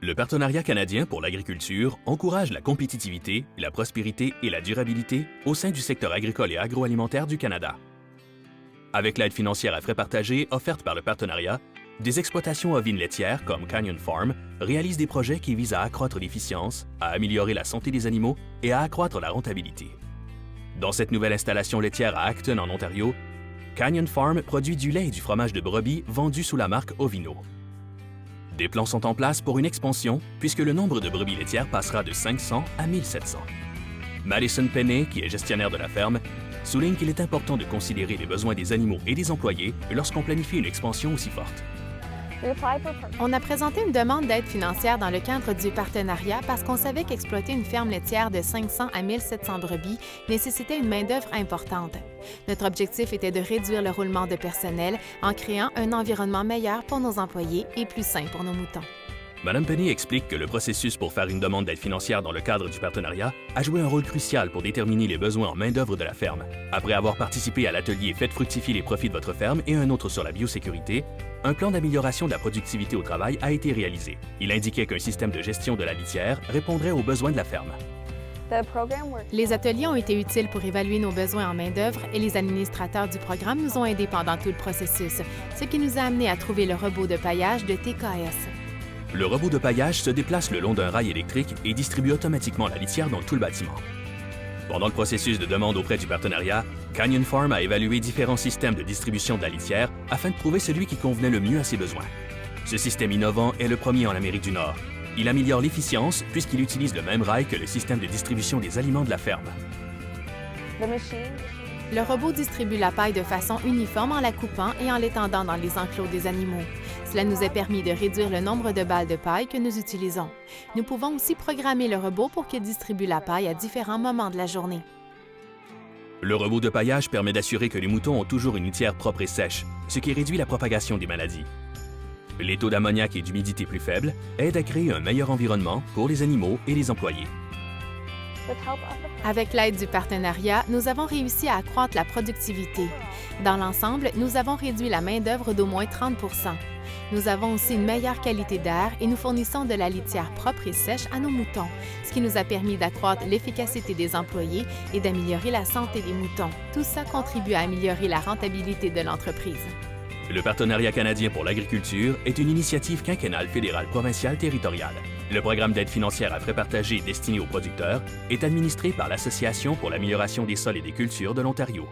Le Partenariat canadien pour l'agriculture encourage la compétitivité, la prospérité et la durabilité au sein du secteur agricole et agroalimentaire du Canada. Avec l'aide financière à frais partagés offerte par le partenariat, des exploitations ovines laitières comme Canyon Farm réalisent des projets qui visent à accroître l'efficience, à améliorer la santé des animaux et à accroître la rentabilité. Dans cette nouvelle installation laitière à Acton, en Ontario, Canyon Farm produit du lait et du fromage de brebis vendus sous la marque Ovino. Des plans sont en place pour une expansion puisque le nombre de brebis laitières passera de 500 à 1700. Madison Penney, qui est gestionnaire de la ferme, souligne qu'il est important de considérer les besoins des animaux et des employés lorsqu'on planifie une expansion aussi forte. On a présenté une demande d'aide financière dans le cadre du partenariat parce qu'on savait qu'exploiter une ferme laitière de 500 à 1700 brebis nécessitait une main-d'œuvre importante. Notre objectif était de réduire le roulement de personnel en créant un environnement meilleur pour nos employés et plus sain pour nos moutons. Mme Penny explique que le processus pour faire une demande d'aide financière dans le cadre du partenariat a joué un rôle crucial pour déterminer les besoins en main-d'œuvre de la ferme. Après avoir participé à l'atelier Faites fructifier les profits de votre ferme et un autre sur la biosécurité, un plan d'amélioration de la productivité au travail a été réalisé. Il indiquait qu'un système de gestion de la litière répondrait aux besoins de la ferme. Les ateliers ont été utiles pour évaluer nos besoins en main-d'œuvre et les administrateurs du programme nous ont aidés pendant tout le processus, ce qui nous a amené à trouver le robot de paillage de TKS. Le robot de paillage se déplace le long d'un rail électrique et distribue automatiquement la litière dans tout le bâtiment. Pendant le processus de demande auprès du partenariat, Canyon Farm a évalué différents systèmes de distribution de la litière afin de trouver celui qui convenait le mieux à ses besoins. Ce système innovant est le premier en Amérique du Nord. Il améliore l'efficience puisqu'il utilise le même rail que le système de distribution des aliments de la ferme. Le robot distribue la paille de façon uniforme en la coupant et en l'étendant dans les enclos des animaux. Cela nous a permis de réduire le nombre de balles de paille que nous utilisons. Nous pouvons aussi programmer le robot pour qu'il distribue la paille à différents moments de la journée. Le robot de paillage permet d'assurer que les moutons ont toujours une litière propre et sèche, ce qui réduit la propagation des maladies. Les taux d'ammoniac et d'humidité plus faibles aident à créer un meilleur environnement pour les animaux et les employés. Avec l'aide du partenariat, nous avons réussi à accroître la productivité. Dans l'ensemble, nous avons réduit la main-d'œuvre d'au moins 30 %. Nous avons aussi une meilleure qualité d'air et nous fournissons de la litière propre et sèche à nos moutons, ce qui nous a permis d'accroître l'efficacité des employés et d'améliorer la santé des moutons. Tout ça contribue à améliorer la rentabilité de l'entreprise. Le Partenariat canadien pour l'agriculture est une initiative quinquennale fédérale provinciale territoriale. Le programme d'aide financière à frais partagés destiné aux producteurs est administré par l'Association pour l'amélioration des sols et des cultures de l'Ontario.